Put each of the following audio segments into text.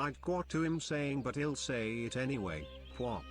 I'd got to him saying but he'll say it anyway, Pwop.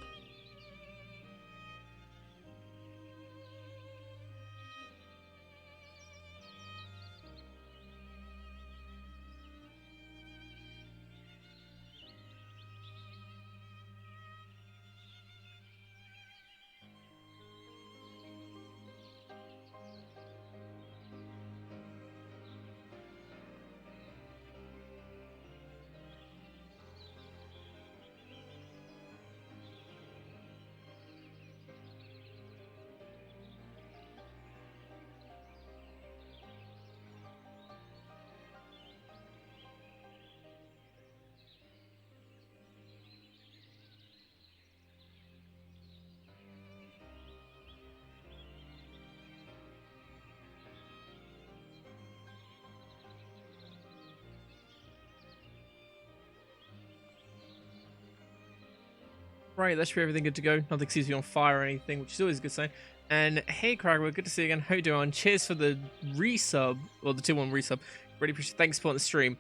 Right, that should be everything good to go. Nothing seems to be on fire or anything, which is always a good sign. And hey, Cragwell, good to see you again. How you doing? Cheers for the resub, or the 2-1 resub. Really appreciate it. Thanks for supporting the stream.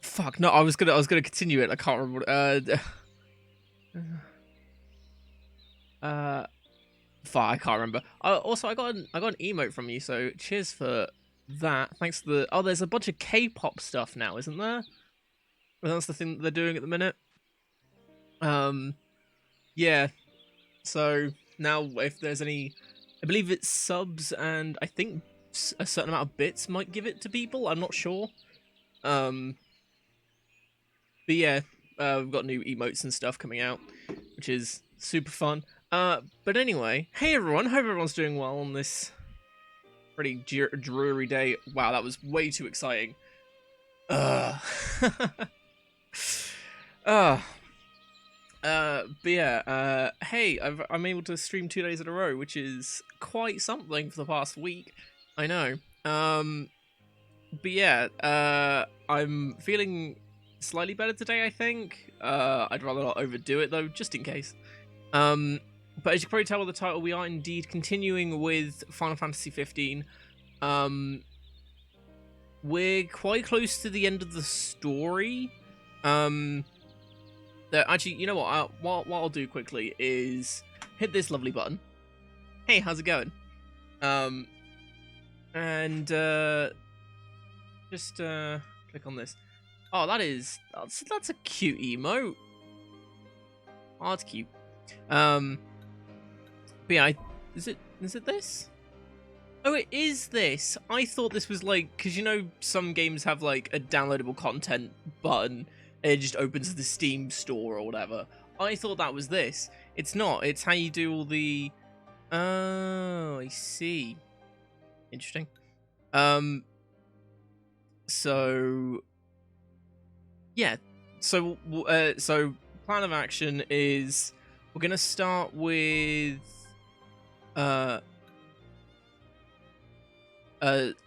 Fuck, no, I was gonna continue it. I can't remember what, fuck, I can't remember. Also, I got an emote from you, so cheers for that. Thanks for the... Oh, there's a bunch of K-pop stuff now, isn't there? Well, that's the thing that they're doing at the minute. Yeah. So now, if there's any, I believe it's subs, and I think a certain amount of bits might give it to people. I'm not sure. But yeah, we've got new emotes and stuff coming out, which is super fun. But anyway, hey everyone. Hope everyone's doing well on this pretty dreary day. Wow, that was way too exciting. But yeah, hey, I'm able to stream 2 days in a row, which is quite something for the past week. I know. But yeah, I'm feeling slightly better today, I think. I'd rather not overdo it though, just in case. But as you can probably tell by the title, we are indeed continuing with Final Fantasy 15. We're quite close to the end of the story. Actually, you know what? What I'll do quickly is hit this lovely button. Hey, how's it going? And just click on this. Oh, that's a cute emote. Oh, that's cute. But yeah, is it this? Oh, it is this. I thought this was like, because you know some games have like a downloadable content button and it just opens the Steam store or whatever. I thought that was this. It's not. It's how you do all the... Oh, I see. Interesting. So... Yeah. So plan of action is we're going to start with...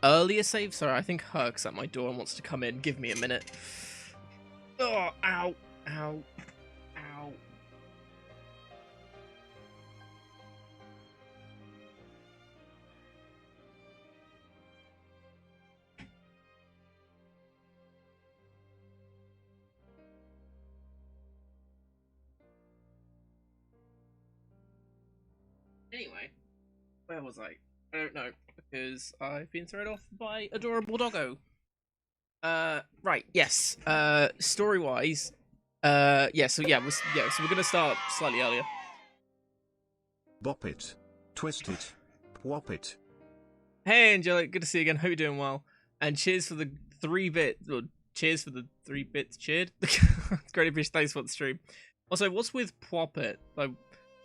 earlier save. Sorry, I think Herc's at my door and wants to come in. Give me a minute. Oh, ow, ow, ow. Anyway, where was I? I don't know, because I've been thrown off by adorable doggo. Right, yes. Story-wise, yeah. So we're gonna start slightly earlier. Bop it, twist it, whop it. Hey, Angelic, good to see you again. Hope you're doing well. And cheers for the 3-bit. Well, cheers for the 3 bits cheered. Great appreciation. Thanks for the stream. Also, what's with Pwop it? I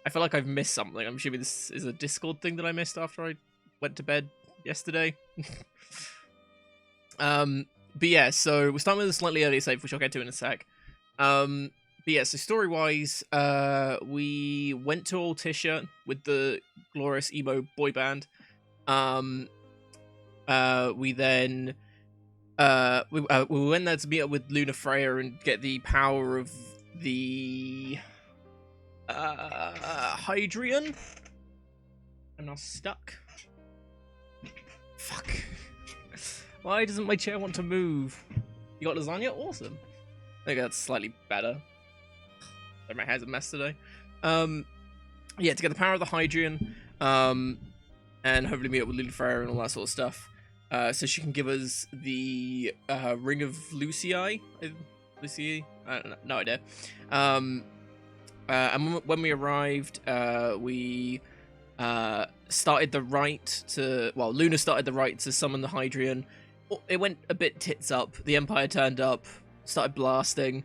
feel like I've missed something. I'm assuming this is a Discord thing that I missed after I went to bed yesterday. But yeah, so we're starting with a slightly earlier save, which I'll get to in a sec. But yeah, so story-wise, we went to Altissia with the glorious emo boy band. We then we went there to meet up with Luna Freya and get the power of the Hydrian. I'm now stuck. Fuck. Why doesn't my chair want to move? You got lasagna? Awesome. I think that's slightly better. My hair's a mess today. Yeah, to get the power of the Hydrian, and hopefully meet up with Lunafreya and all that sort of stuff. So she can give us the Ring of Lucii. Lucii? I don't know. No idea. And when we arrived, we started the rite to... Well, Luna started the rite to summon the Hydrian. It went a bit tits up. The Empire turned up, started blasting.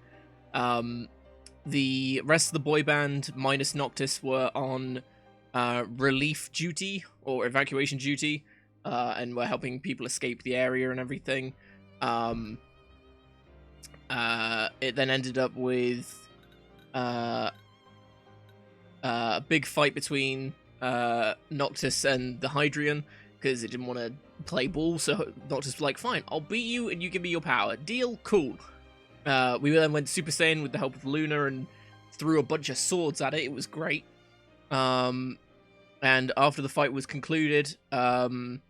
The rest of the boy band, minus Noctis, were on relief duty, or evacuation duty, and were helping people escape the area and everything. It then ended up with a big fight between Noctis and the Hydrian, because it didn't want to play ball, so Noctis was like, fine, I'll beat you and you give me your power. Deal? Cool. We then went Super Saiyan with the help of Luna and threw a bunch of swords at it. It was great. And after the fight was concluded, Arden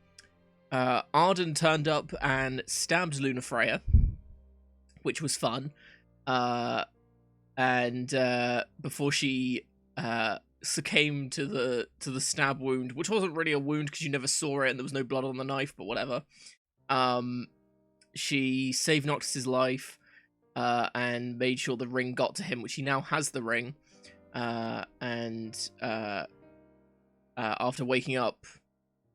turned up and stabbed Lunafreya, which was fun. And before she succumbed to the stab wound, which wasn't really a wound because you never saw it and there was no blood on the knife, but whatever. She saved Noctis's life. And made sure the ring got to him, which he now has the ring. After waking up,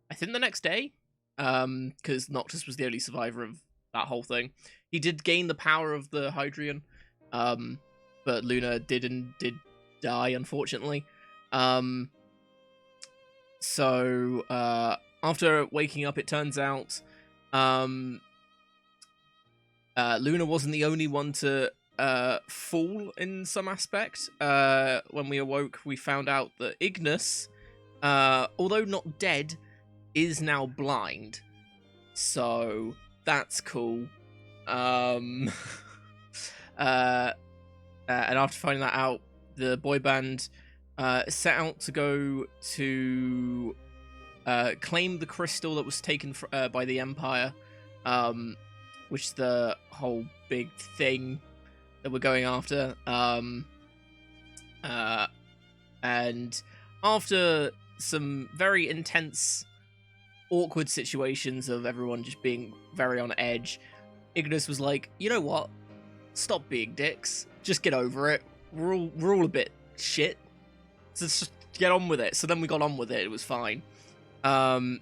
I think the next day, because Noctis was the only survivor of that whole thing, he did gain the power of the Hydrian, but Luna did die, unfortunately. So after waking up, it turns out Luna wasn't the only one to fall in some aspect. When we awoke, we found out that Ignis, although not dead, is now blind. So that's cool. And after finding that out, the boy band set out to go to claim the crystal that was taken by the Empire. Which is the whole big thing that we're going after. And after some very intense, awkward situations of everyone just being very on edge, Ignis was like, you know what? Stop being dicks. Just get over it. We're all a bit shit. So let's just get on with it. So then we got on with it. It was fine. And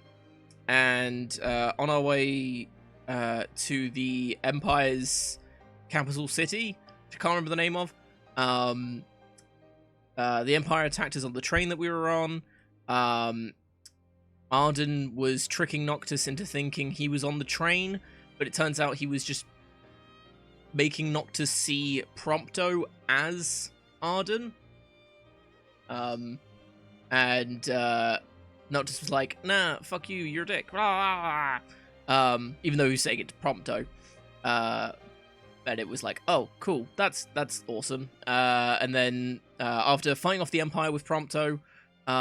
on our way to the Empire's capital city, which I can't remember the name of. The Empire attacked us on the train that we were on. Arden was tricking Noctis into thinking he was on the train, but it turns out he was just making Noctis see Prompto as Arden. And Noctis was like, nah, fuck you, you're a dick. Even though he was saying it to Prompto. And it was like, oh, cool, that's awesome. And then after fighting off the Empire with Prompto, we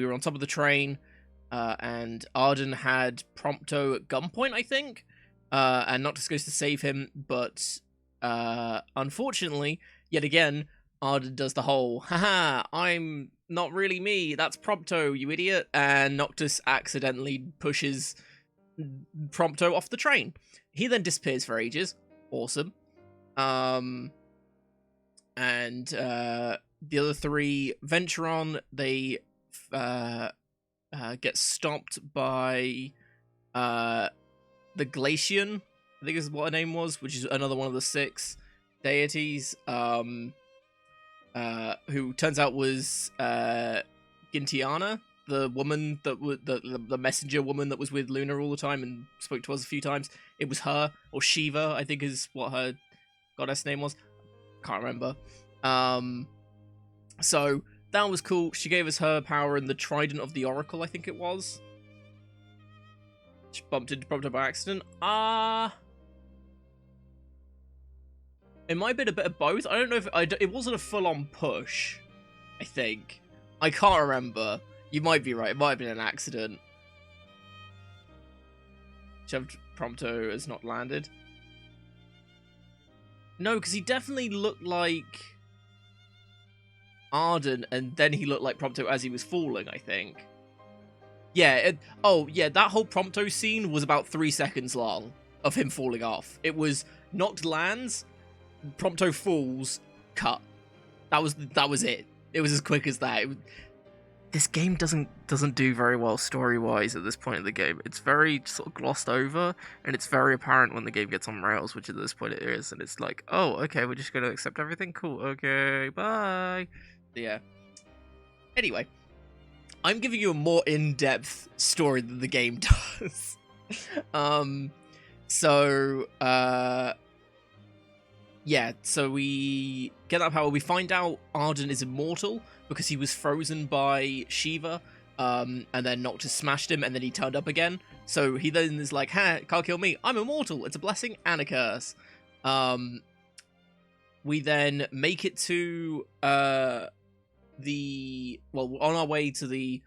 were on top of the train, and Arden had Prompto at gunpoint, I think, and Noctis goes to save him, but unfortunately, yet again, Arden does the whole, haha, I'm not really me, that's Prompto, you idiot, and Noctis accidentally pushes Prompto off the train. He then disappears for ages. Awesome. And the other three venture on. They get stopped by the Glacian, I think is what her name was, which is another one of the 6 deities, who turns out was Gintiana, the woman that was the messenger woman that was with Luna all the time and spoke to us a few times. It was her, or Shiva, I think is what her goddess name was. Can't remember. So that was cool. She gave us her power and the Trident of the Oracle, I think it was. She bumped into Prompto by accident. It might have been a bit of both. I don't know if it wasn't a full-on push, I think. I can't remember. You might be right. It might have been an accident. Shoved Prompto has not landed. No, because he definitely looked like Arden, and then he looked like Prompto as he was falling, I think. Yeah, that whole Prompto scene was about 3 seconds long of him falling off. It was Noct lands, Prompto falls, cut. That was it. It was as quick as that. This game doesn't do very well story-wise at this point in the game. It's very sort of glossed over, and it's very apparent when the game gets on rails, which at this point it is, and it's like, oh, okay, we're just going to accept everything? Cool, okay, bye. Yeah. Anyway, I'm giving you a more in-depth story than the game does. Yeah, so we get that power. We find out Arden is immortal because he was frozen by Shiva, and then Noctis smashed him, and then he turned up again. So he then is like, ha, can't kill me. I'm immortal. It's a blessing and a curse. We then make it to on our way to the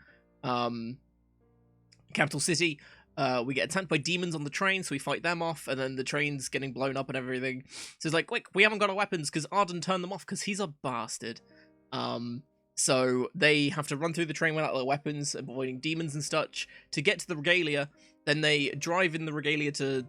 capital city. We get attacked by demons on the train, so we fight them off, and then the train's getting blown up and everything. So it's like, quick, we haven't got our weapons because Arden turned them off because he's a bastard. So they have to run through the train without their weapons, avoiding demons and such, to get to the regalia. Then they drive in the regalia to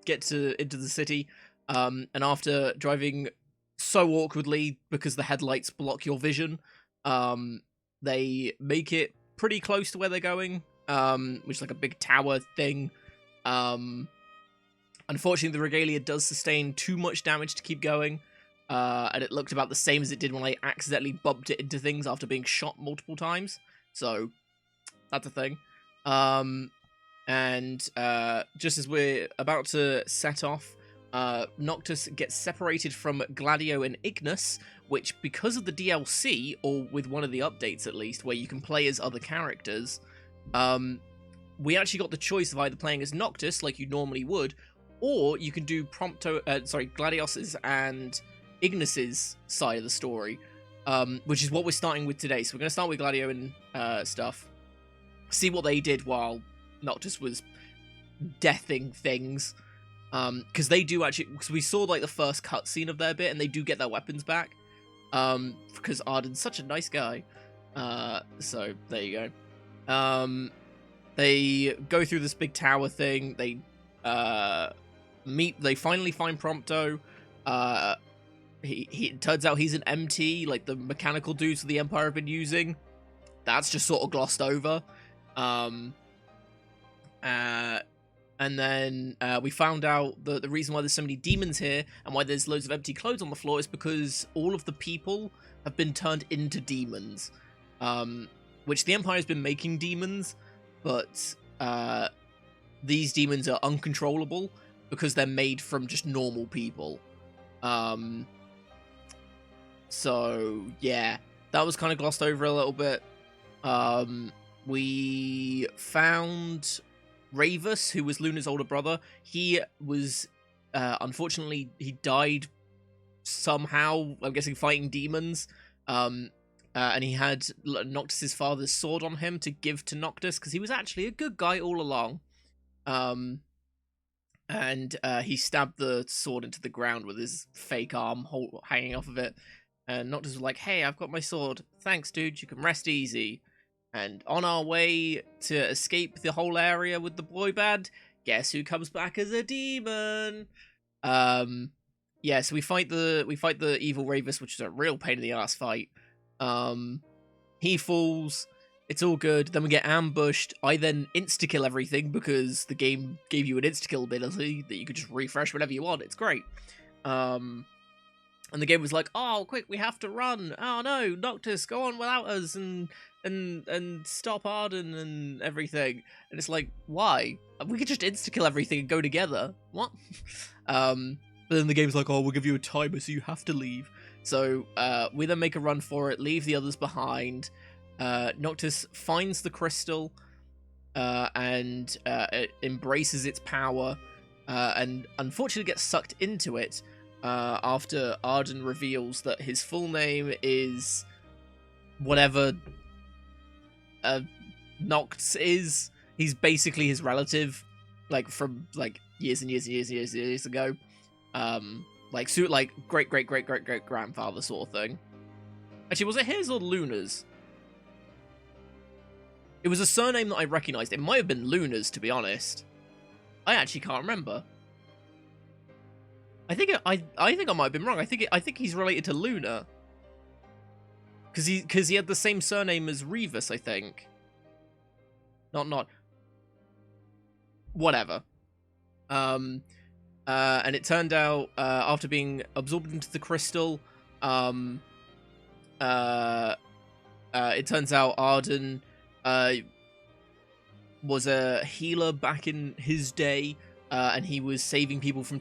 get into the city, and after driving so awkwardly because the headlights block your vision, they make it pretty close to where they're going. Which is like a big tower thing. Unfortunately, the regalia does sustain too much damage to keep going, and it looked about the same as it did when I accidentally bumped it into things after being shot multiple times. So that's a thing. Just as we're about to set off, Noctis gets separated from Gladio and Ignis, which, because of the DLC, or with one of the updates at least, where you can play as other characters, we actually got the choice of either playing as Noctis, like you normally would, or you can do Gladios's and Ignis's side of the story, which is what we're starting with today. So we're going to start with Gladio and stuff, see what they did while Noctis was deathing things, because they do actually, because we saw like the first cutscene of their bit, and they do get their weapons back, because Arden's such a nice guy. So there you go. They go through this big tower thing. They finally find Prompto. It turns out he's an MT, like the mechanical dudes the Empire have been using. That's just sort of glossed over. And then we found out that the reason why there's so many demons here and why there's loads of empty clothes on the floor is because all of the people have been turned into demons. Which the Empire has been making demons, but these demons are uncontrollable because they're made from just normal people. So yeah, that was kind of glossed over a little bit. We found Ravus, who was Luna's older brother. He was, unfortunately, he died somehow, I'm guessing fighting demons. And he had Noctis' father's sword on him to give to Noctis, because he was actually a good guy all along. He stabbed the sword into the ground with his fake arm hanging off of it. And Noctis was like, hey, I've got my sword. Thanks, dude. You can rest easy. And on our way to escape the whole area with the boy band, guess who comes back as a demon? Yeah, so we fight the evil Ravus, which is a real pain in the ass fight. He falls. It's all good. Then we get ambushed. I then insta-kill everything because the game gave you an insta-kill ability that you could just refresh whenever you want. It's great. And the game was like, oh, quick, we have to run. Oh, no, Noctis, go on without us and stop Arden and everything. And it's like, why? We could just insta-kill everything and go together. What? But then the game's like, oh, we'll give you a timer, so you have to leave. So we then make a run for it, leave the others behind. Noctis finds the crystal and it embraces its power and unfortunately gets sucked into it after Arden reveals that his full name is whatever Noct is. He's basically his relative, like from like years and years and years and years, and years ago. Like great great great great great grandfather sort of thing. Actually, was it his or Luna's? It was a surname that I recognized. It might have been Luna's, to be honest. I actually can't remember. I think I think I might have been wrong. I think he's related to Luna. Because he had the same surname as Revis, I think. Not. Whatever. And it turned out after being absorbed into the crystal, it turns out Arden was a healer back in his day, and he was saving people from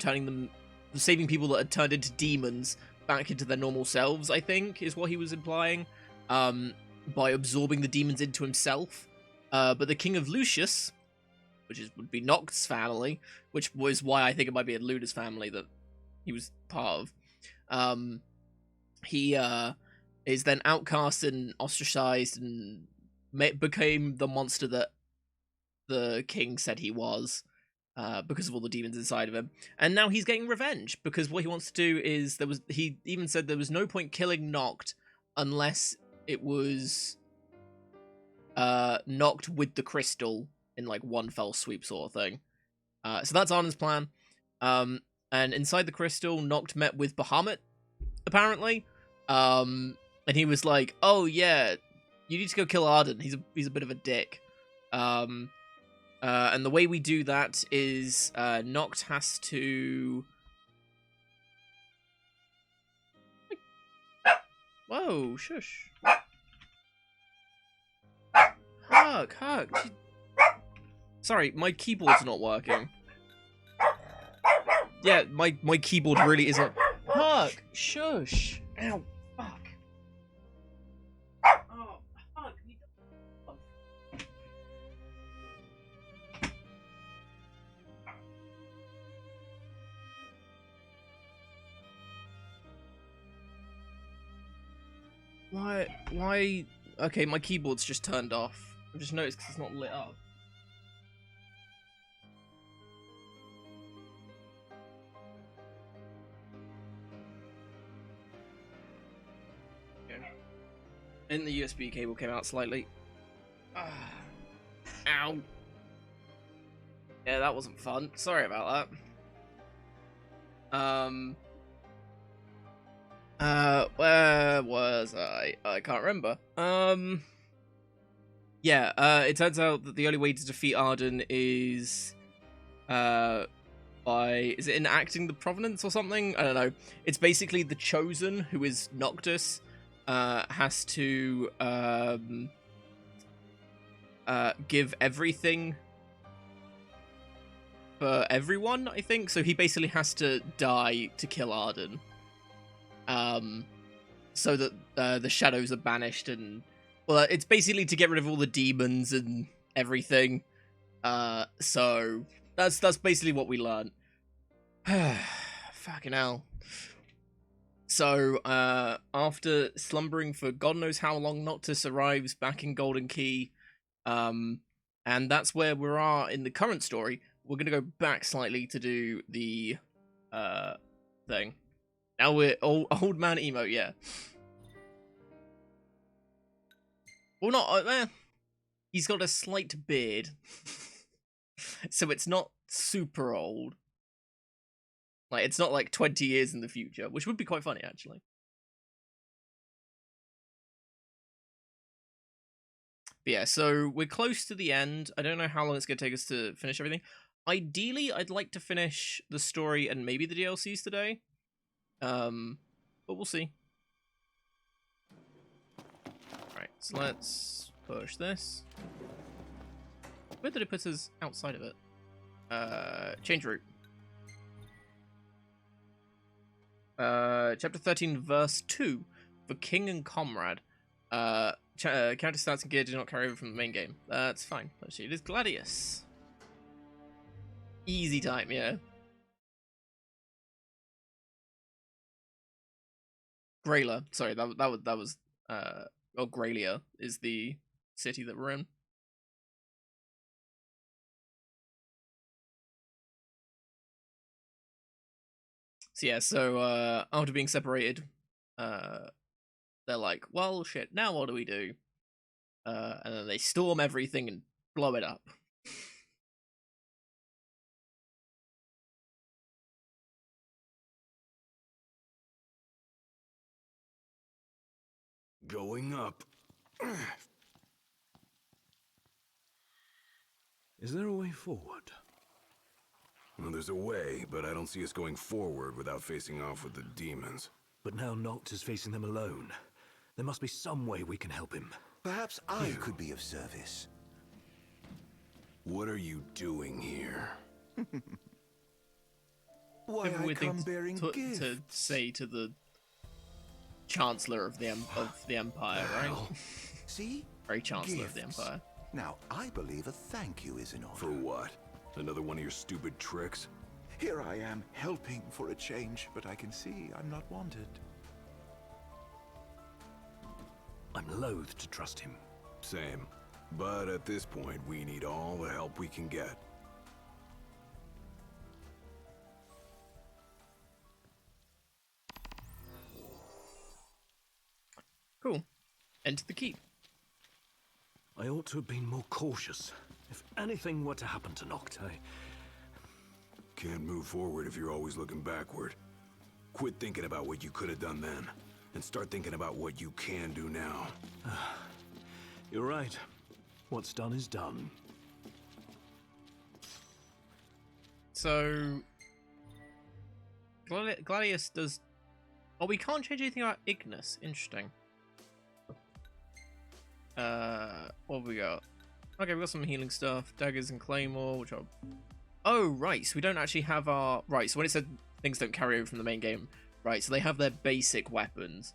saving people that had turned into demons back into their normal selves, I think, is what he was implying, by absorbing the demons into himself. But the King of Lucius, which would be Noct's family, which was why I think it might be in Luna's family that he was part of, he is then outcast and ostracized and became the monster that the king said he was, because of all the demons inside of him. And now he's getting revenge, because what he wants to do is, he even said there was no point killing Noct unless it was Noct with the crystal in like one fell sweep sort of thing. So that's Arden's plan. And inside the crystal, Noct met with Bahamut, apparently. And he was like, "Oh yeah, you need to go kill Arden. He's a bit of a dick." And the way we do that is Noct has to. Whoa, shush. Hug. Sorry, my keyboard's not working. Yeah, my keyboard really isn't. Hug, shush. Ow, fuck. Oh, Hug, you don't. Why? Okay, my keyboard's just turned off. I've just noticed because it's not lit up. Okay. And the USB cable came out slightly. Ow. Yeah, that wasn't fun. Sorry about that. Where was I? I can't remember. Yeah, it turns out that the only way to defeat Arden is, by, is it enacting the Provenance or something? I don't know. It's basically the Chosen, who is Noctis, has to, give everything for everyone, I think. So he basically has to die to kill Arden. So that the shadows are banished, and well, it's basically to get rid of all the demons and everything. So that's basically what we learn. Fucking hell. So after slumbering for God knows how long, Noctis arrives back in Golden Key, and that's where we are in the current story. We're gonna go back slightly to do the thing. Now we're old man emote, yeah. Well, not he's got a slight beard, so it's not super old. Like, it's not like 20 years in the future, which would be quite funny, actually. But yeah, so we're close to the end. I don't know how long it's going to take us to finish everything. Ideally, I'd like to finish the story and maybe the DLCs today. But we'll see. Right, so let's push this. Where did it put us outside of it? Change route. Chapter 13, verse 2, for King and Comrade. Character stats and gear do not carry over from the main game. That's fine. Let's see, it is Gladius. Easy time, yeah. Grayla. Sorry, that was well, Graylia is the city that we're in. So after being separated, they're like, well, shit, now what do we do? And then they storm everything and blow it up. Going up. Is there a way forward? Well, there's a way, but I don't see us going forward without facing off with the demons. But now Noct is facing them alone. There must be some way we can help him. Perhaps I could be of service. What are you doing here? Why Maybe I we come think bearing to gifts. say to the Chancellor of the Empire, right? See? Very Chancellor of the Gifts. Empire. Now, I believe a thank you is in order. For what? Another one of your stupid tricks? Here I am, helping for a change, but I can see I'm not wanted. I'm loath to trust him. Same. But at this point, we need all the help we can get. Cool. Enter the keep. I ought to have been more cautious. If anything were to happen to Noct, Can't move forward if you're always looking backward. Quit thinking about what you could have done then, and start thinking about what you can do now. You're right. What's done is done. So Gladius does. Oh, we can't change anything about Ignis. Interesting. What have we got? Okay, we got some healing stuff, daggers and claymore, which are. Oh, right. So we don't actually have our right. So when it said things don't carry over from the main game, right? So they have their basic weapons.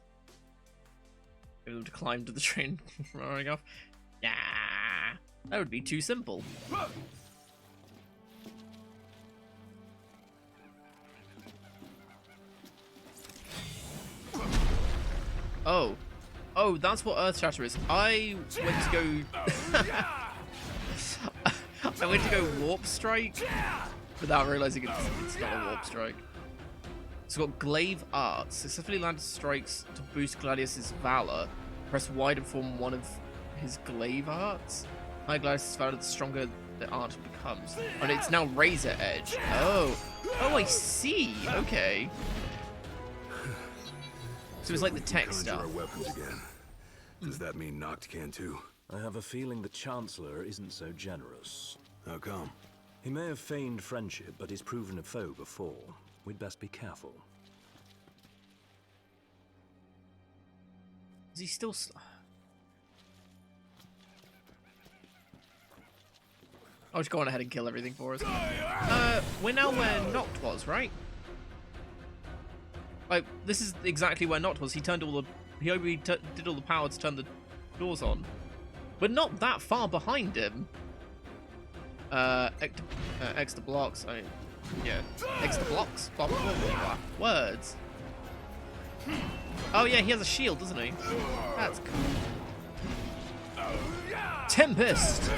Get them to climb to the train running off. Nah, that would be too simple. Oh. Oh, that's what Earth Shatter is. I went to go... I went to go Warp Strike without realizing it's not a Warp Strike. So we've got Glaive Arts. Successfully landed strikes to boost Gladius's Valor. Press Y to form one of his Glaive Arts. High Gladius's Valor, the stronger the art becomes. And it's now Razor Edge. Oh. Oh, I see. Okay. So it's like the tech Conjure stuff. our weapons again. Does that mean Noct can too? I have a feeling the Chancellor isn't so generous. How come? He may have feigned friendship, but he's proven a foe before. We'd best be careful. Is he still... I'll just go on ahead and kill everything for us. We're now where Noct was, right? Like, this is exactly where Noct was. He turned all the... He only did all the power to turn the doors on. We're not that far behind him. Extra blocks. I mean, yeah. Extra blocks? Blah, blah, blah, blah, blah. Words. Oh, yeah, he has a shield, doesn't he? That's cool. Tempest!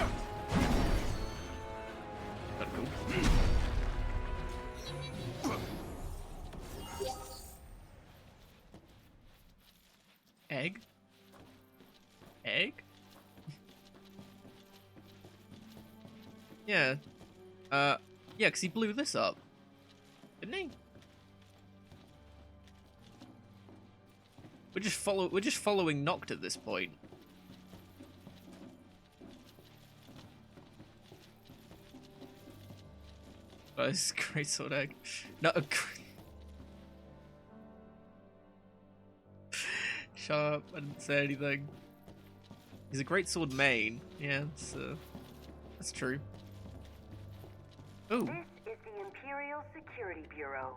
That's cool. Egg? Egg? Yeah. Yeah, because he blew this up. Didn't he? We're just following Noct at this point. Oh, this is a great sword egg. No, shut up, I didn't say anything. He's a great sword main. Yeah, that's true. Ooh. This is the Imperial Security Bureau.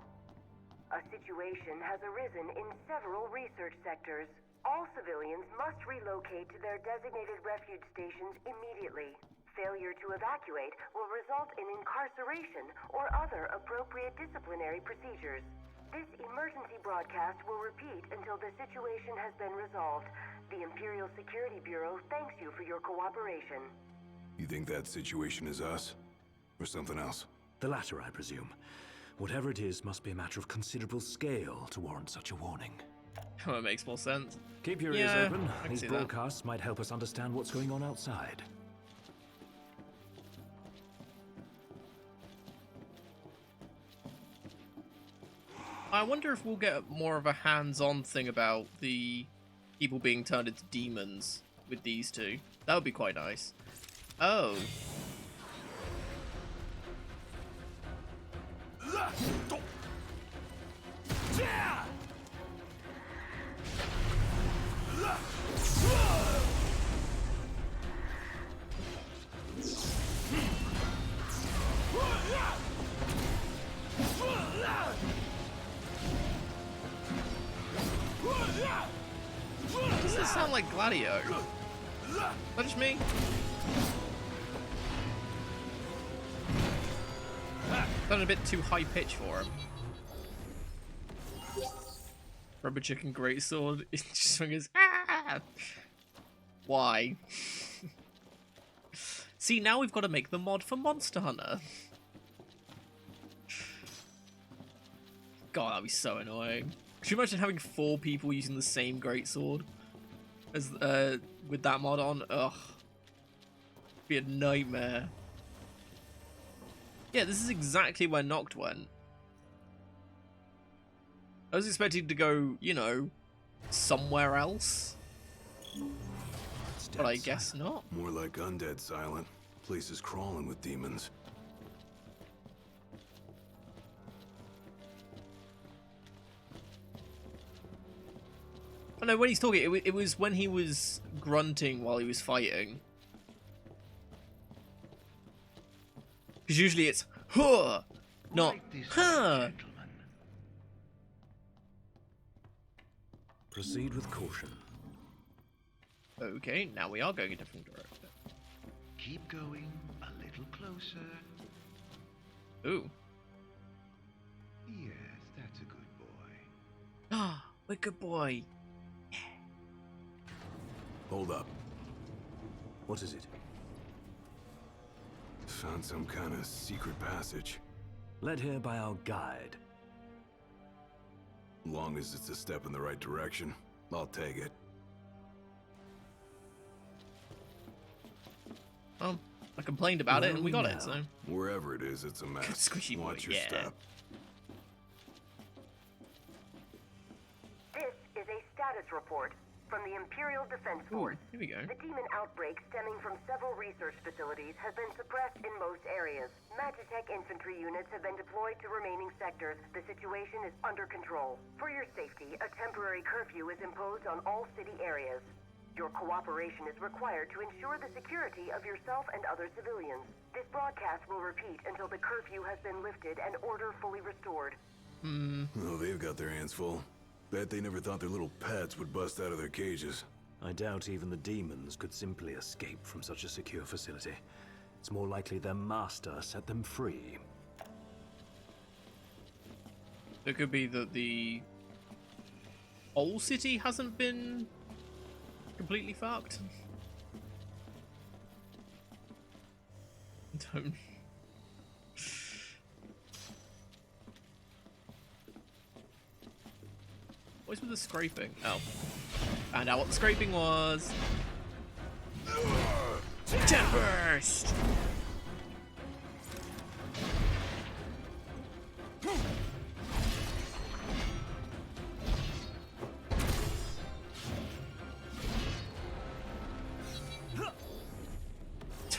A situation has arisen in several research sectors. All civilians must relocate to their designated refuge stations immediately. Failure to evacuate will result in incarceration or other appropriate disciplinary procedures. This emergency broadcast will repeat until the situation has been resolved. The Imperial Security Bureau thanks you for your cooperation. You think that situation is us? Or something else? The latter, I presume. Whatever it is must be a matter of considerable scale to warrant such a warning. Oh, it makes more sense. Keep your ears Yeah, open. I can These see that. broadcasts might help us understand what's going on outside. I wonder if we'll get more of a hands-on thing about the people being turned into demons with these two. That would be quite nice. Oh. Does this sound like Gladio? Is that just me? Sounded a bit too high pitch for him. Rubber chicken greatsword. It just swings. Ah! Why? See, now we've got to make the mod for Monster Hunter. God, that'd be so annoying. Could you imagine having 4 people using the same greatsword as with that mod on? Ugh, it'd be a nightmare. Yeah, this is exactly where Noct went. I was expecting to go, you know, somewhere else, but I guess not. More like undead silent. Place is crawling with demons. I know when he's talking, it was when he was grunting while he was fighting. Because usually it's huh, not huh. Proceed with caution. Okay, now we are going a different direction. Keep going a little closer. Ooh. Yes, that's a good boy. Ah, we're good boy. Hold up. What is it? Found some kind of secret passage. Led here by our guide. Long as it's a step in the right direction, I'll take it. Well, I complained about it and we got it, so. Wherever it is, it's a mess. Squishy boy, Watch your yeah. step. This is a status report from the Imperial Defense Force. Here we go. The demon outbreak stemming from several research facilities has been suppressed in most areas. Magitech infantry units have been deployed to remaining sectors. The situation is under control. For your safety, a temporary curfew is imposed on all city areas. Your cooperation is required to ensure the security of yourself and other civilians. This broadcast will repeat until the curfew has been lifted and order fully restored. Oh, they've got their hands full. Bet they never thought their little pets would bust out of their cages. I doubt even the demons could simply escape from such a secure facility. It's more likely their master set them free. It could be that the whole city hasn't been completely fucked. Don't. What's with the scraping? Oh. Found out what the scraping was. Tempest!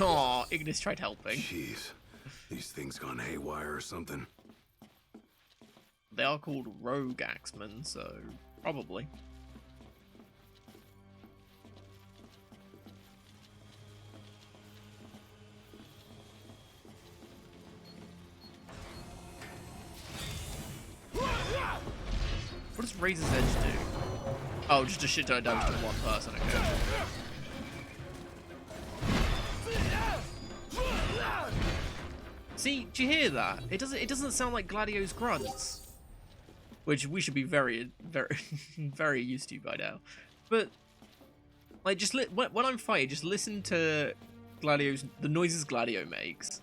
Aw, Ignis tried helping. Jeez. These things gone haywire or something. They are called rogue axemen, so probably. What does Razor's Edge do? Oh, just a shit ton of damage to one person, okay. See, do you hear that? It doesn't sound like Gladio's grunts. Which we should be very, very, very used to by now. But, like, just when I'm fighting, just listen to the noises Gladio makes.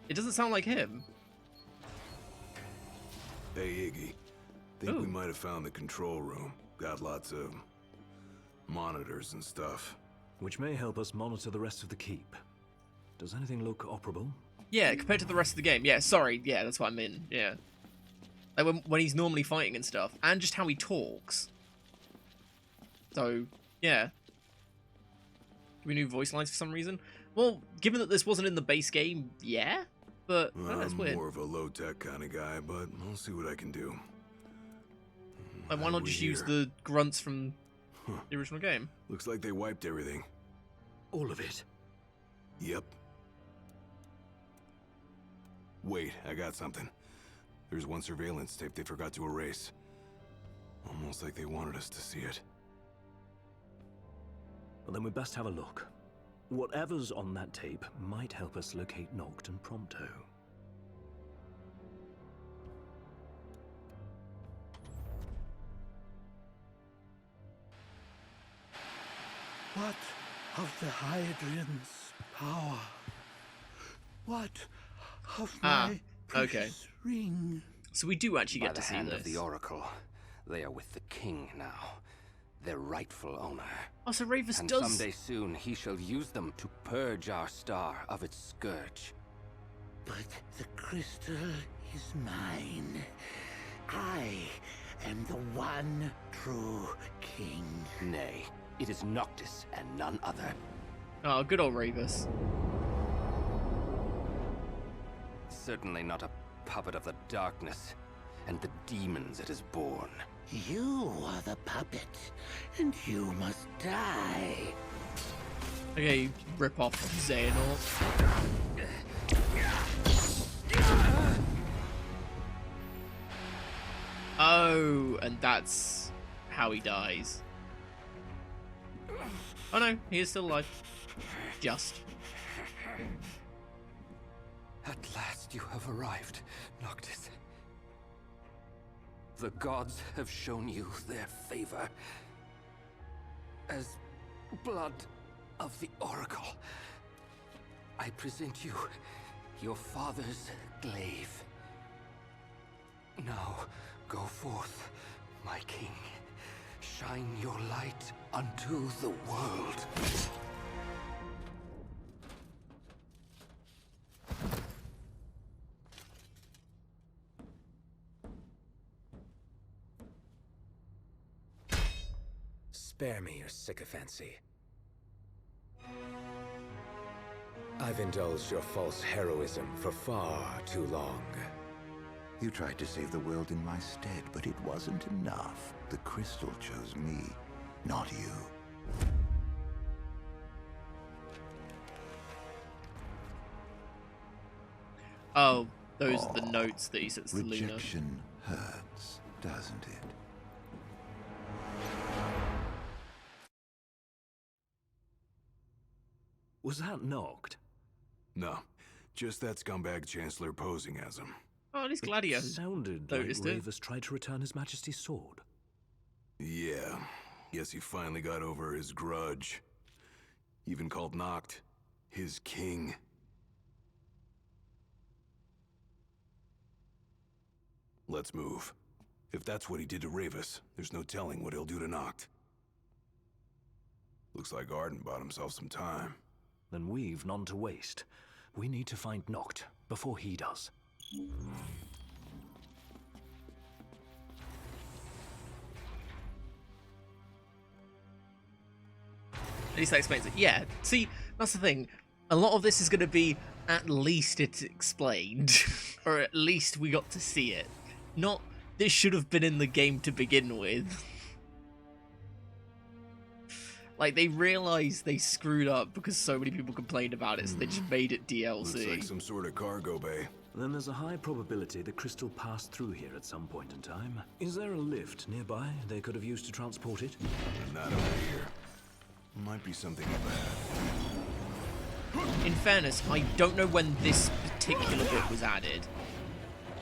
It doesn't sound like him. Hey, Iggy. Think we Ooh. might have found the control room. Got lots of monitors and stuff. Which may help us monitor the rest of the keep. Does anything look operable? Yeah, compared to the rest of the game. Yeah, sorry. Yeah, that's what I mean. Yeah. Like when he's normally fighting and stuff. And just how he talks. So, yeah. Give me new voice lines for some reason. Well, given that this wasn't in the base game, yeah. But that's I'm weird. more of a low-tech kind of guy, but I'll see what I can do. Like, why not just use the grunts from the original game? Looks like they wiped everything. All of it. Yep. Wait, I got something. There's one surveillance tape they forgot to erase. Almost like they wanted us to see it. Well, then we best have a look. Whatever's on that tape might help us locate Noct and Prompto. What of the Hydrian's power? What of my precious ring? So we do actually By get the to see hand this. of the Oracle, they are with the king now, their rightful owner. Oh, so Ravus And does... someday soon he shall use them to purge our star of its scourge. But the crystal is mine. I am the one true king. Nay, it is Noctis and none other. Oh, good old Ravus. Certainly not a puppet of the darkness and the demons it has borne. You are the puppet, and you must die. Okay, you rip off Xehanort. Oh, and that's how he dies. Oh no, he is still alive. Just. At last you have arrived, Noctis. The gods have shown you their favor. As blood of the Oracle, I present you your father's glaive. Now, go forth, my king. Shine your light unto the world. Spare me your sycophancy. I've indulged your false heroism for far too long. You tried to save the world in my stead, but it wasn't enough. The crystal chose me, not you. Oh, those are the notes that he sets to Luna. Rejection hurts, doesn't it? Was that Noct? No, just that scumbag Chancellor posing as him. Oh, at least Gladio Sounded like noticed it. Ravus tried to return His Majesty's sword. Yeah, guess he finally got over his grudge. Even called Noct his king. Let's move. If that's what he did to Ravus, there's no telling what he'll do to Noct. Looks like Arden bought himself some time. Then we've none to waste. We need to find Noct before he does. At least that explains it. Yeah, see, that's the thing. A lot of this is going to be, at least it's explained. Or at least we got to see it. Not, this should have been in the game to begin with. Like, they realized they screwed up because so many people complained about it, so they just made it DLC. Looks like some sort of cargo bay. Then there's a high probability the crystal passed through here at some point in time. Is there a lift nearby they could have used to transport it? Not over here. Might be something bad. In fairness, I don't know when this particular bit was added.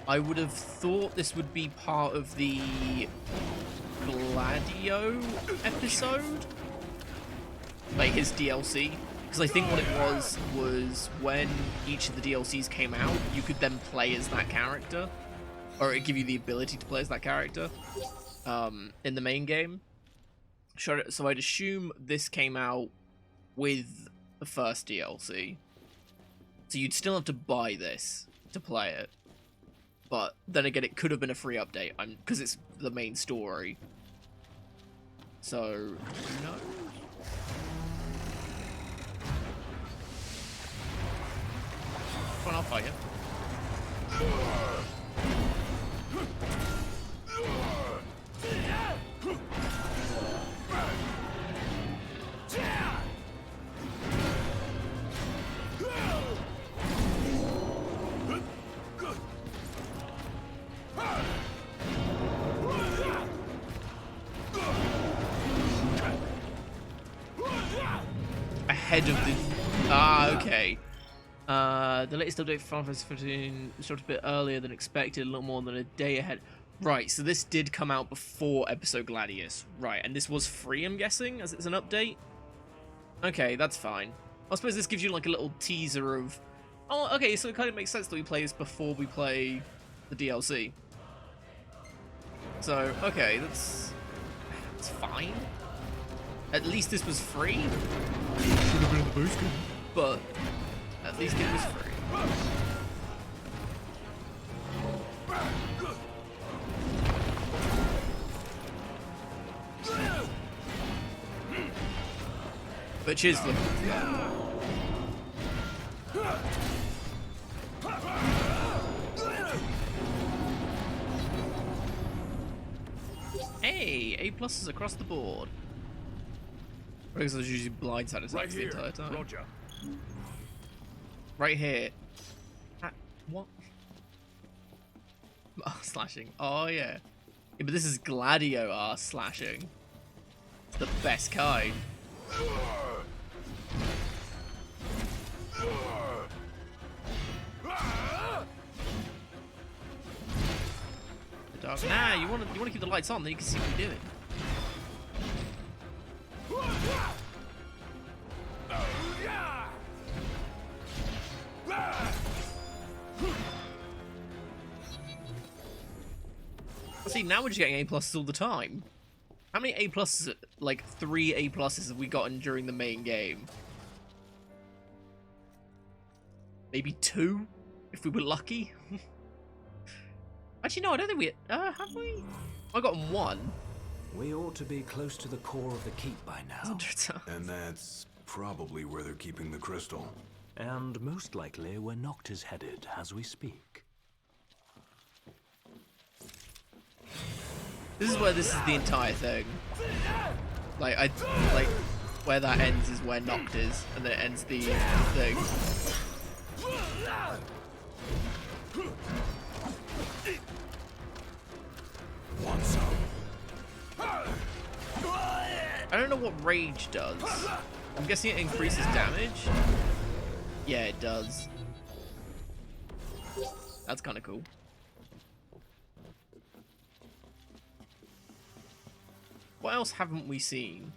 I would have thought this would be part of the Gladio episode? Like his DLC? Because I think what it was when each of the DLCs came out, you could then play as that character. or it give you the ability to play as that character in the main game. So I'd assume this came out with the first DLC. So you'd still have to buy this to play it. But then again, it could have been a free update because it's the main story. So, no. Come on, I'll fight you. Ahead of the... Ah, okay. The latest update for Final Fantasy 15 started a bit earlier than expected, a little more than a day ahead. Right, so this did come out before Episode Gladius. Right, and this was free, I'm guessing, as it's an update? Okay, that's fine. I suppose this gives you like a little teaser of... Oh, okay, so it kind of makes sense that we play this before we play the DLC. So, okay, that's fine. At least this was free. Should have been in the boost game. But at least it was free. But cheers for Hey, A+ across the board. Because I was usually blindsided right the entire time. Roger. Right here. What? Slashing. Oh yeah. Yeah, but this is Gladio R slashing. It's the best kind. Nah, you want to keep the lights on, then you can see what you're doing. See, now we're just getting A+ all the time. How many A+, like 3 A+ have we gotten during the main game? Maybe 2, if we were lucky. Actually, no, I don't think we... have we? I got 1. We ought to be close to the core of the keep by now. And that's probably where they're keeping the crystal. And most likely where Noctis headed as we speak. This is where this is the entire thing. Like, where that ends is where Noct is, and then it ends the thing. Want some? I don't know what Rage does. I'm guessing it increases damage. Yeah, it does. That's kind of cool. What else haven't we seen?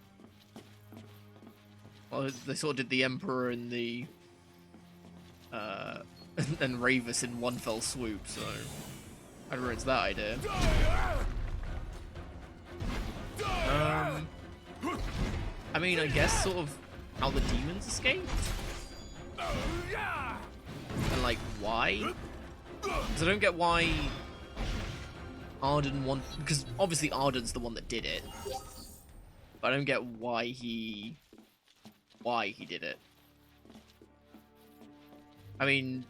Well, they sort of did the Emperor and the and Ravus in one fell swoop, so I don't know, it's that idea. I mean, I guess sort of how the demons escaped, and like why? Because I don't get why Arden because obviously Arden's the one that did it, but I don't get why he did it. I mean,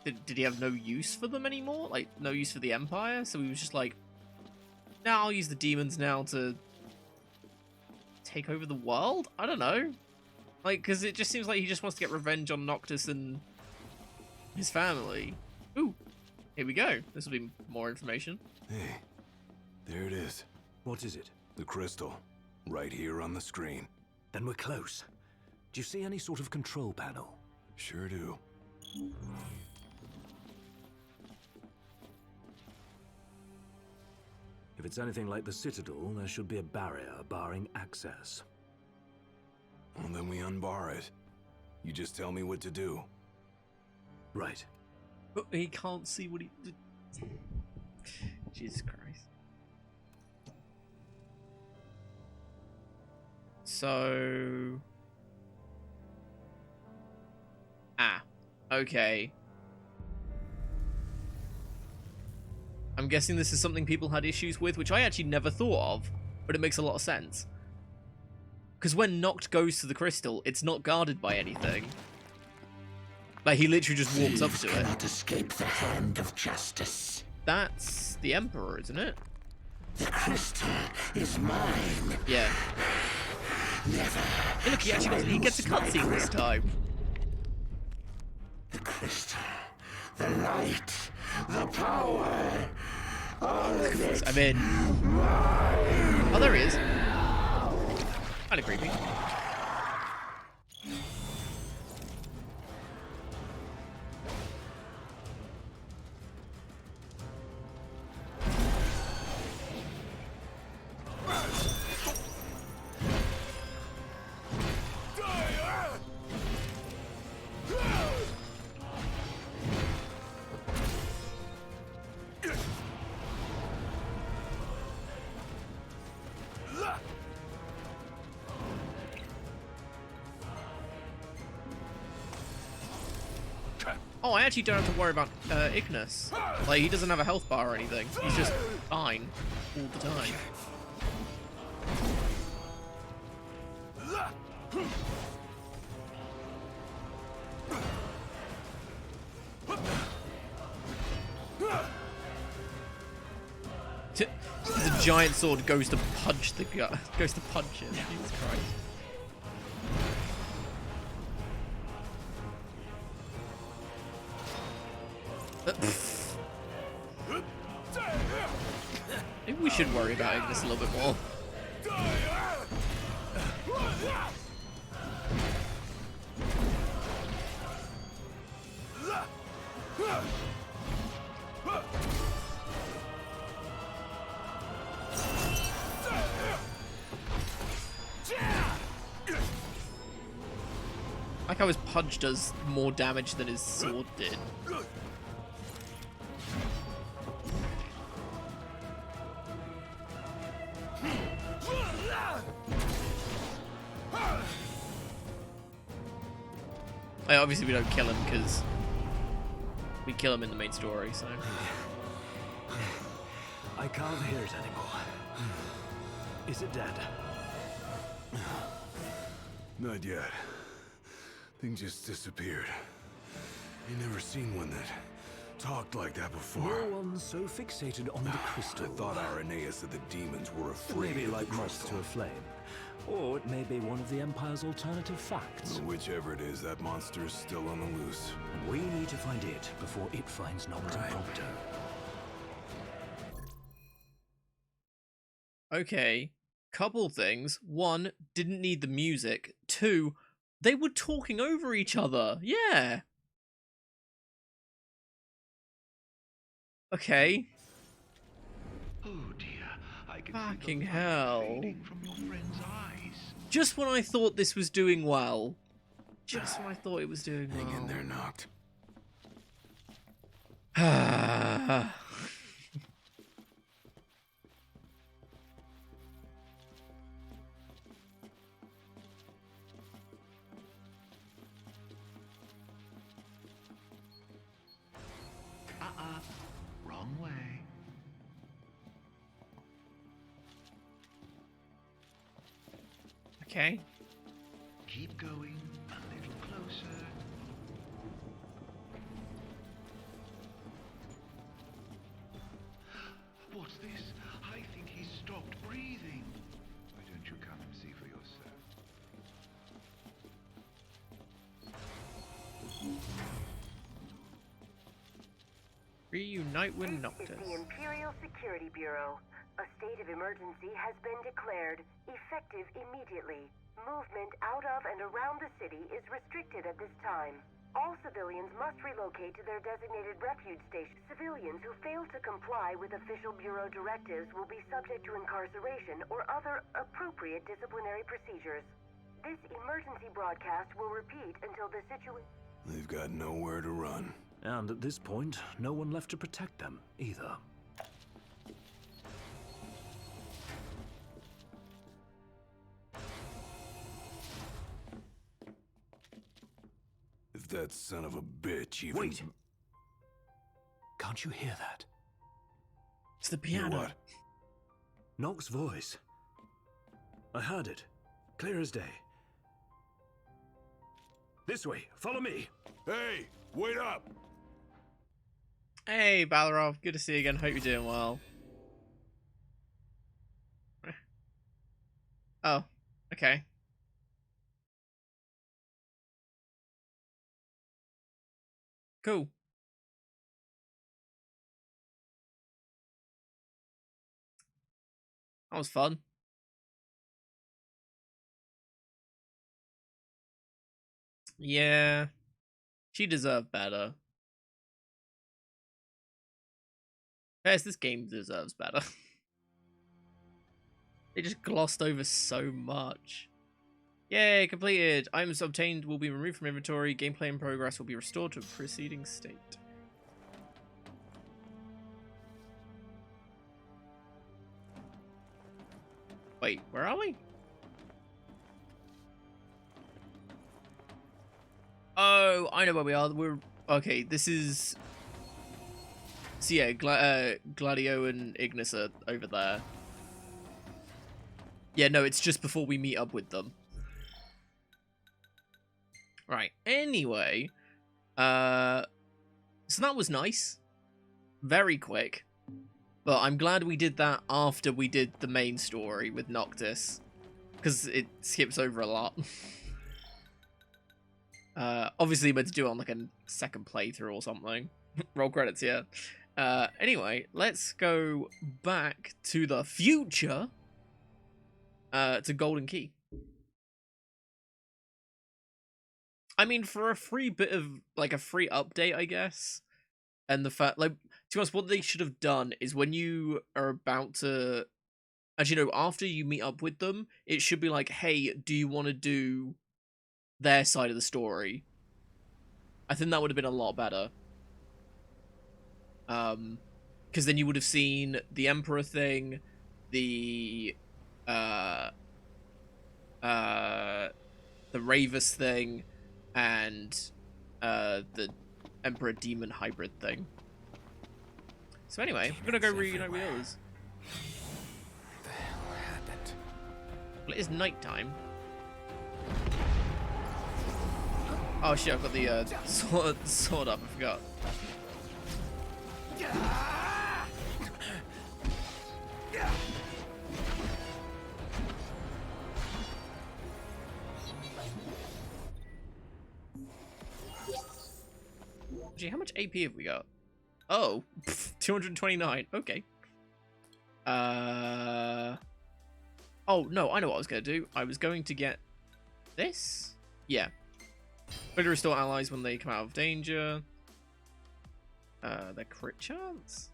did he have no use for them anymore? Like, no use for the Empire? So he was just like, nah, I'll use the demons now to take over the world? I don't know. Like, because it just seems like he just wants to get revenge on Noctis and his family. Ooh, here we go. This will be more information. Hey, there it is. What is it? The crystal. Right here on the screen. Then we're close. Do you see any sort of control panel? Sure do. If it's anything like the Citadel, there should be a barrier barring access. Well, then we unbar it. You just tell me what to do. Right. He can't see what he... Jesus Christ. So... Okay. I'm guessing this is something people had issues with, which I actually never thought of, but it makes a lot of sense. Because when Noct goes to the crystal, it's not guarded by anything. Like, he literally just walks up to it. Cannot escape the hand of justice. That's the Emperor, isn't it? The crystal is mine. Yeah. Never. Hey, look, he gets a cutscene this time. The crystal, the light, the power, all of it. I'm in. Oh, there he is. Kinda creepy. Oh, I actually don't have to worry about Ignis. Like, he doesn't have a health bar or anything. He's just fine all the time. The giant sword goes to punch the guy. Goes to punch him. Jesus Christ. Maybe we should worry about Ignis a little bit more. I like how his punch does more damage than his sword did. Obviously we don't kill him because we kill him in the main story, so... I can't hear it anymore. Is it dead? Not yet. Thing just disappeared. You never seen one that talked like that before. No one's so fixated on the crystal. I thought Irenaeus of the demons were afraid Maybe of like the moths crystal. to a flame. Or it may be one of the Empire's alternative facts. Well, whichever it is, that monster is still on the loose. We need to find it before it finds Noct and Proctor. Okay, couple things. One, didn't need the music. Two, they were talking over each other. Yeah. Okay. Oh dear, I can Fucking see the hell. light fading from your friend's eyes. Just when I thought this was doing well. Just when I thought it was doing well. Hang in there, Noct. Wrong way. Okay. Keep going a little closer. What's this? I think he's stopped breathing. Why don't you come and see for yourself? Reunite with This is Noctis. the Imperial Security Bureau. A state of emergency has been declared, effective immediately. Movement out of and around the city is restricted at this time. All civilians must relocate to their designated refuge station. Civilians who fail to comply with official Bureau directives will be subject to incarceration or other appropriate disciplinary procedures. This emergency broadcast will repeat until the situation... They've got nowhere to run. And at this point, no one left to protect them, either. If that son of a bitch even... Wait! Can't you hear that? It's the Hear piano. what? Nock's voice. I heard it. Clear as day. This way, follow me! Hey, wait up! Hey, Balrog. Good to see you again. Hope you're doing well. Oh, okay. Cool. That was fun. Yeah. She deserved better. Yes, this game deserves better. They just glossed over so much. Yay, completed. Items obtained will be removed from inventory. Gameplay in progress will be restored to a preceding state. Wait, where are we? Oh, I know where we are. We're okay. This is. So yeah, Gladio and Ignis are over there. Yeah, no, it's just before we meet up with them. Right. Anyway, so that was nice. Very quick. But I'm glad we did that after we did the main story with Noctis, because it skips over a lot. Obviously, meant to do it on like a second playthrough or something. Roll credits, yeah. Anyway, let's go back to the future. To Golden Key. I mean, for a free bit of like a free update, I guess, and the fact, like, to be honest, what they should have done is when you are about to, actually, no, after you meet up with them, it should be like, hey, do you want to do their side of the story? I think that would have been a lot better. Because then you would have seen the Emperor thing, the Ravus thing, and the Emperor Demon hybrid thing. So anyway, we're gonna go reunite with others. What the hell happened? Well, it is nighttime. Oh shit, I've got the sword up, I forgot. Gee, how much AP have we got? Oh, 229. Okay. Oh, no, I know what I was going to do. I was going to get this? Yeah. Better restore allies when they come out of danger. Their crit chance?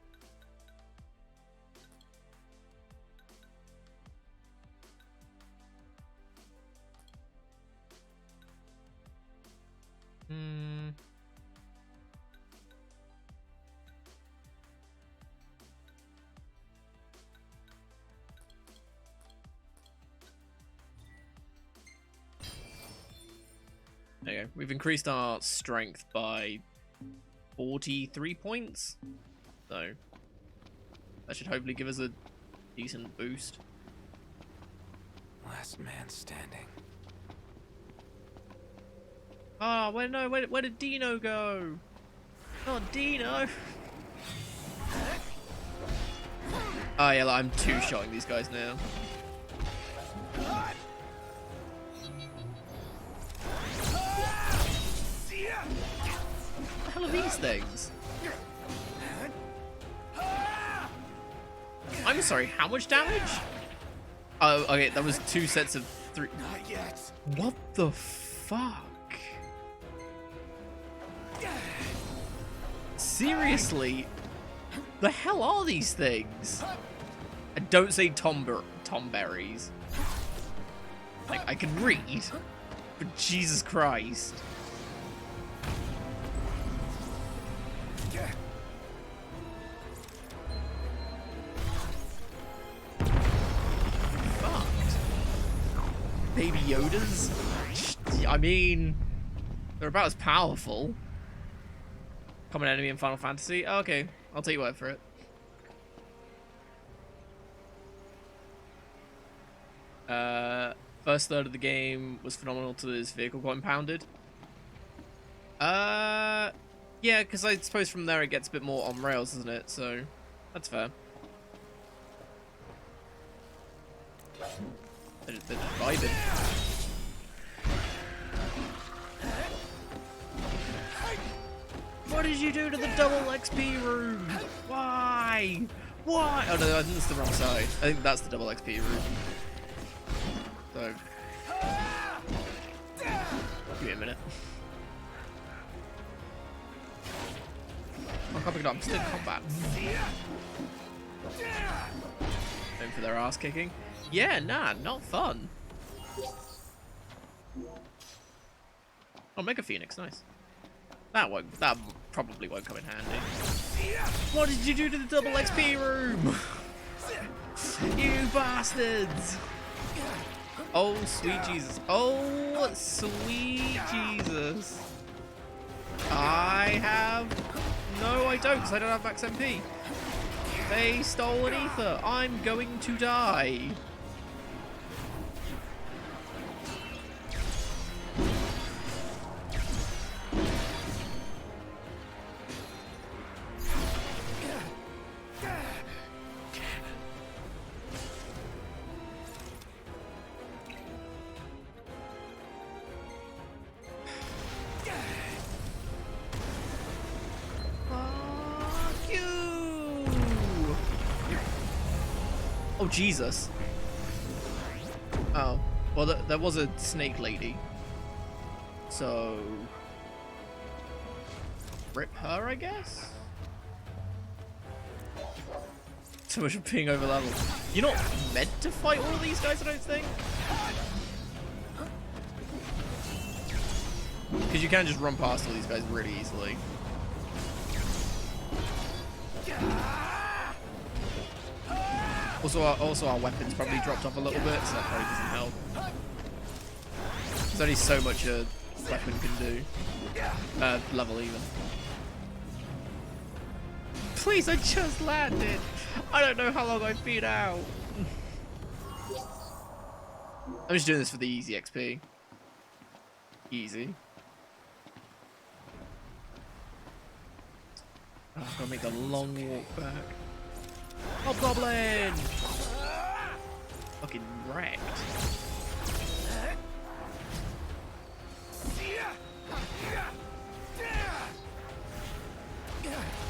There you go. We've increased our strength by 43 points. So that should hopefully give us a decent boost. Last man standing. Ah, where did Dino go? Not Dino. Oh yeah, I'm two-shotting these guys now. What the hell are these things? I'm sorry, how much damage? Oh, okay, that was 2 sets of 3. Not yet. What the fuck? Seriously? The hell are these things? And don't say Tomberries. Like, I can read, but Jesus Christ. Baby Yodas? I mean, they're about as powerful. Common enemy in Final Fantasy? Oh, okay, I'll take your word for it. First third of the game was phenomenal till this vehicle got impounded. Yeah, because I suppose from there it gets a bit more on rails, doesn't it? So, that's fair. They're just vibing. What did you do to the double XP room? Why? Why? Oh no, I think it's the wrong side. I think that's the double XP room. So, give me a minute. I can't pick it up. I'm still in combat. Going for their ass kicking. Yeah, nah, not fun. Oh, Mega Phoenix, nice. That probably won't come in handy. What did you do to the double XP room? You bastards! Oh, sweet Jesus. Oh, sweet Jesus. I have... No, I don't, because I don't have max MP. They stole an ether. I'm going to die. Oh, Jesus. Oh. Well, there was a snake lady. So... rip her, I guess? So much of being over level. You're not meant to fight all of these guys, I don't think. Because you can just run past all these guys really easily. Also, our weapons probably dropped off a little bit, so that probably doesn't help. There's only so much a weapon can do. Level even. Please, I just landed! I don't know how long I've been out. I'm just doing this for the easy XP. Easy. Oh, I've got to make the long walk back. Hobgoblin! Fucking wrecked.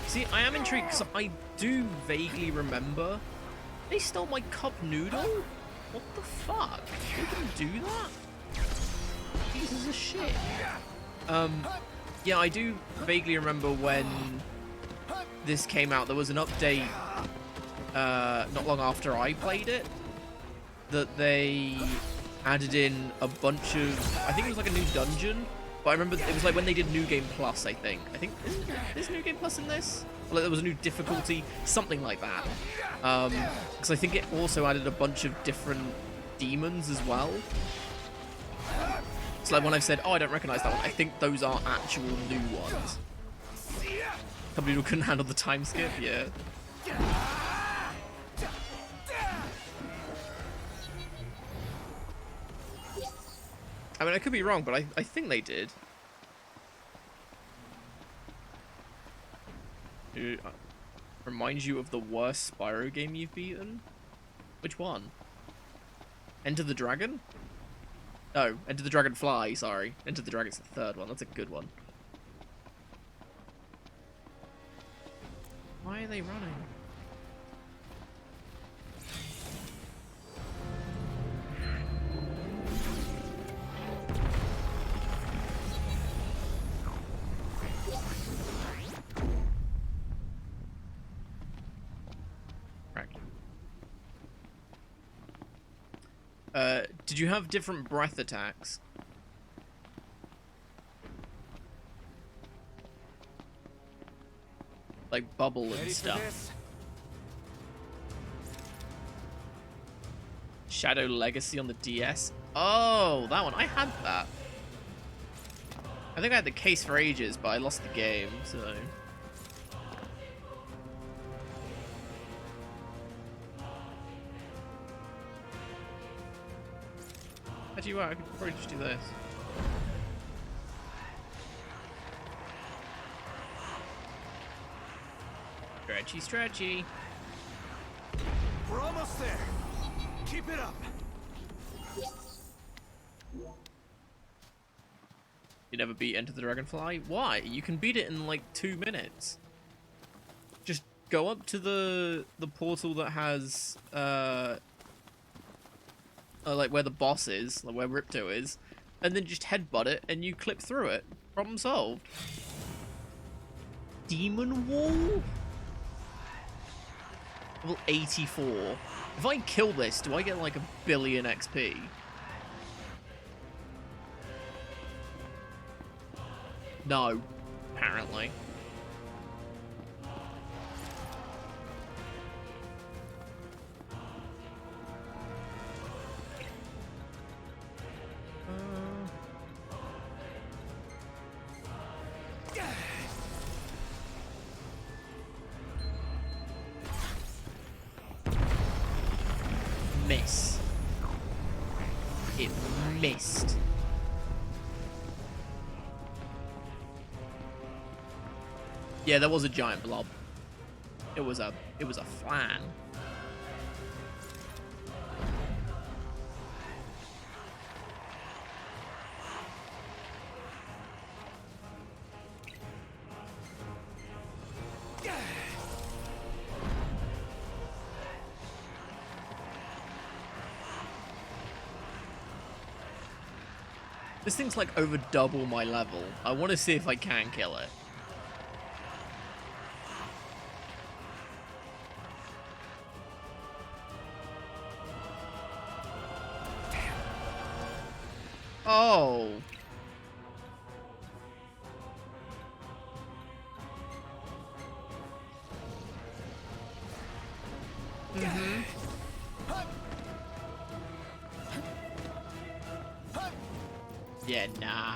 See, I am intrigued because I do vaguely remember they stole my cup noodle? What the fuck? They can do that? Pieces of shit. Yeah, I do vaguely remember when this came out, there was an update not long after I played it that they added in a bunch of, I think it was like a new dungeon, but I remember it was like when they did New Game Plus, I think is New Game Plus in this? Or like there was a new difficulty, something like that, because I think it also added a bunch of different demons as well. So like when I've said, oh, I don't recognize that one, I think those are actual new ones. Some people couldn't handle the time skip, yeah. I mean, I could be wrong, but I think they did. Dude, reminds you of the worst Spyro game you've beaten? Which one? Enter the Dragon? No, Enter the Dragonfly, sorry. Enter the Dragon's the third one, that's a good one. Why are they running? Did you have different breath attacks? Like bubble and stuff. Shadow Legacy on the DS? Oh, that one. I had that. I think I had the case for ages, but I lost the game, so... Actually, well, I could probably just do this. Stretchy, stretchy. We're almost there. Keep it up. You never beat Enter the Dragonfly? Why? You can beat it in like 2 minutes. Just go up to the portal that has like where the boss is, like where Ripto is, and then just headbutt it and you clip through it. Problem solved. Demon Wall? Level 84. If I kill this, do I get like 1 billion XP? No, apparently. Miss. It missed. Yeah, there was a giant blob. It was a flan. This thing's like over double my level. I want to see if I can kill it. Oh. Mm-hmm. Yeah, nah.